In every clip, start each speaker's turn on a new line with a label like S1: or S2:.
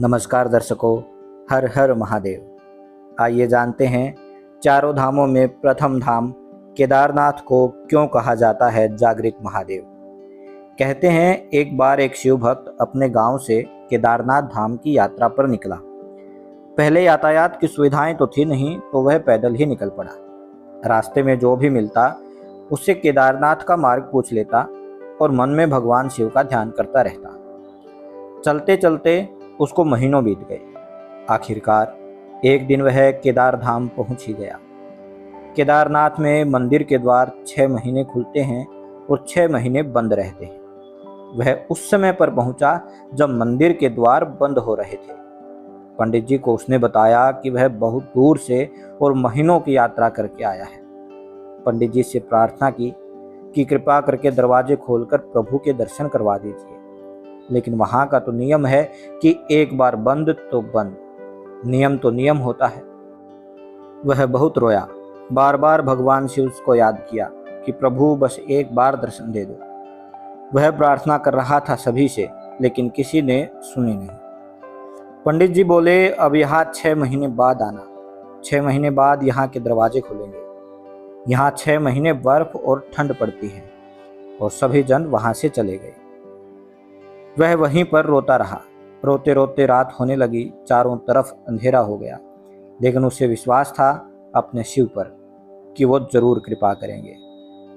S1: नमस्कार दर्शकों, हर हर महादेव। आइए जानते हैं चारों धामों में प्रथम धाम केदारनाथ को क्यों कहा जाता है जागृत महादेव। कहते हैं एक बार एक शिव भक्त अपने गांव से केदारनाथ धाम की यात्रा पर निकला। पहले यातायात की सुविधाएं तो थी नहीं, तो वह पैदल ही निकल पड़ा। रास्ते में जो भी मिलता उससे केदारनाथ का मार्ग पूछ लेता और मन में भगवान शिव का ध्यान करता रहता। चलते चलते उसको महीनों बीत गए। आखिरकार एक दिन वह केदार धाम पहुंच ही गया। केदारनाथ में मंदिर के द्वार 6 महीने खुलते हैं और 6 महीने बंद रहते हैं। वह उस समय पर पहुंचा जब मंदिर के द्वार बंद हो रहे थे। पंडित जी को उसने बताया कि वह बहुत दूर से और महीनों की यात्रा करके आया है। पंडित जी से प्रार्थना की कि कृपा करके दरवाजे खोलकर प्रभु के दर्शन करवा दीजिए, लेकिन वहां का तो नियम है कि एक बार बंद तो बंद, नियम तो नियम होता है। वह बहुत रोया, बार बार भगवान शिव को याद किया कि प्रभु बस एक बार दर्शन दे दो। वह प्रार्थना कर रहा था सभी से, लेकिन किसी ने सुनी नहीं। पंडित जी बोले, अब यहाँ 6 महीने बाद आना। 6 महीने बाद यहाँ के दरवाजे खुलेंगे। यहाँ 6 महीने बर्फ और ठंड पड़ती है। और सभी जन वहां से चले गए। वह वहीं पर रोता रहा। रोते रोते रात होने लगी, चारों तरफ अंधेरा हो गया, लेकिन उसे विश्वास था अपने शिव पर कि वो जरूर कृपा करेंगे।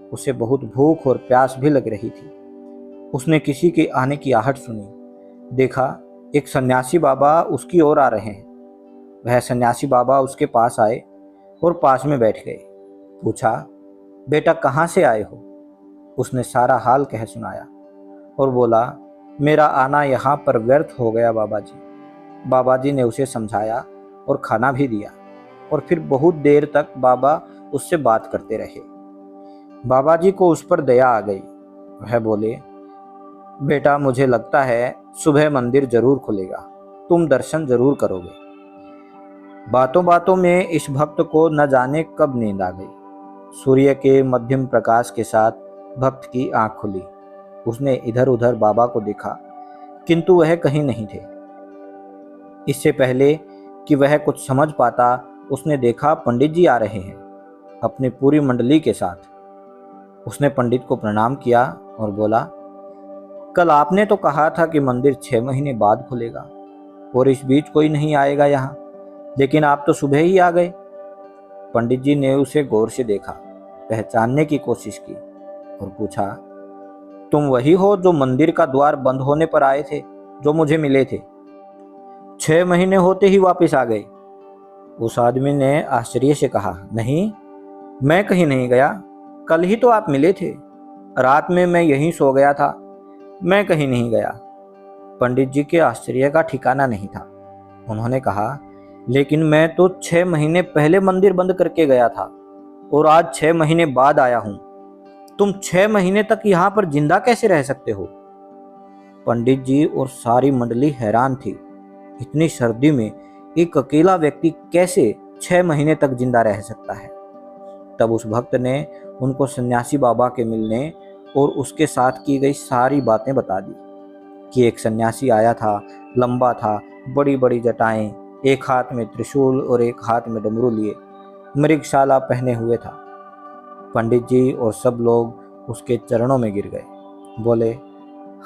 S1: उसे बहुत भूख और प्यास भी लग रही थी। उसने किसी के आने की आहट सुनी। देखा एक सन्यासी बाबा उसकी ओर आ रहे हैं। वह सन्यासी बाबा उसके पास आए और पास में बैठ गए। पूछा, बेटा कहाँ से आए हो? उसने सारा हाल कह सुनाया और बोला, मेरा आना यहाँ पर व्यर्थ हो गया बाबा जी। बाबा जी ने उसे समझाया और खाना भी दिया, और फिर बहुत देर तक बाबा उससे बात करते रहे। बाबा जी को उस पर दया आ गई। वह बोले, बेटा मुझे लगता है सुबह मंदिर जरूर खुलेगा, तुम दर्शन जरूर करोगे। बातों बातों में इस भक्त को न जाने कब नींद आ गई। सूर्य के मध्यम प्रकाश के साथ भक्त की आंख खुली। उसने इधर उधर बाबा को देखा, किंतु वह कहीं नहीं थे। इससे पहले कि वह कुछ समझ पाता, उसने देखा पंडित जी आ रहे हैं अपनी पूरी मंडली के साथ। उसने पंडित को प्रणाम किया और बोला, कल आपने तो कहा था कि मंदिर 6 महीने बाद खुलेगा और इस बीच कोई नहीं आएगा यहाँ, लेकिन आप तो सुबह ही आ गए। पंडित जी ने उसे गौर से देखा, पहचानने की कोशिश की और पूछा, तुम वही हो जो मंदिर का द्वार बंद होने पर आए थे, जो मुझे मिले थे? 6 महीने होते ही वापस आ गए। उस आदमी ने आश्चर्य से कहा, नहीं, मैं कहीं नहीं गया। कल ही तो आप मिले थे। रात में मैं यहीं सो गया था, मैं कहीं नहीं गया। पंडित जी के आश्चर्य का ठिकाना नहीं था। उन्होंने कहा, लेकिन मैं तो 6 महीने पहले मंदिर बंद करके गया था और आज 6 महीने बाद आया हूं। तुम 6 महीने तक यहाँ पर जिंदा कैसे रह सकते हो? पंडित जी और सारी मंडली हैरान थी। इतनी सर्दी में एक अकेला व्यक्ति कैसे 6 महीने तक जिंदा रह सकता है? तब उस भक्त ने उनको सन्यासी बाबा के मिलने और उसके साथ की गई सारी बातें बता दी कि एक सन्यासी आया था, लंबा था, बड़ी बड़ी जटाएं, एक हाथ में त्रिशूल और एक हाथ में डमरू लिए, मृगशाला पहने हुए था। पंडित जी और सब लोग उसके चरणों में गिर गए। बोले,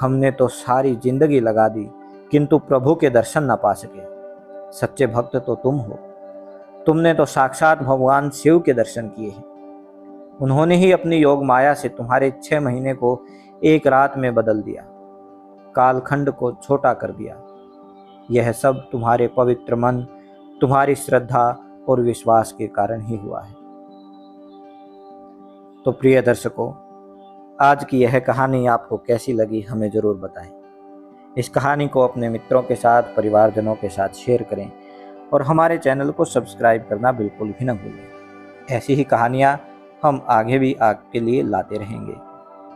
S1: हमने तो सारी जिंदगी लगा दी, किंतु प्रभु के दर्शन न पा सके। सच्चे भक्त तो तुम हो। तुमने तो साक्षात भगवान शिव के दर्शन किए हैं। उन्होंने ही अपनी योग माया से तुम्हारे 6 महीने को एक रात में बदल दिया, कालखंड को छोटा कर दिया। यह सब तुम्हारे पवित्र मन, तुम्हारी श्रद्धा और विश्वास के कारण ही हुआ है। तो प्रिय दर्शकों, आज की यह कहानी आपको कैसी लगी हमें ज़रूर बताएं। इस कहानी को अपने मित्रों के साथ, परिवारजनों के साथ शेयर करें और हमारे चैनल को सब्सक्राइब करना बिल्कुल भी न भूलें। ऐसी ही कहानियाँ हम आगे भी आपके लिए लाते रहेंगे।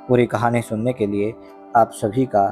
S1: पूरी कहानी सुनने के लिए आप सभी का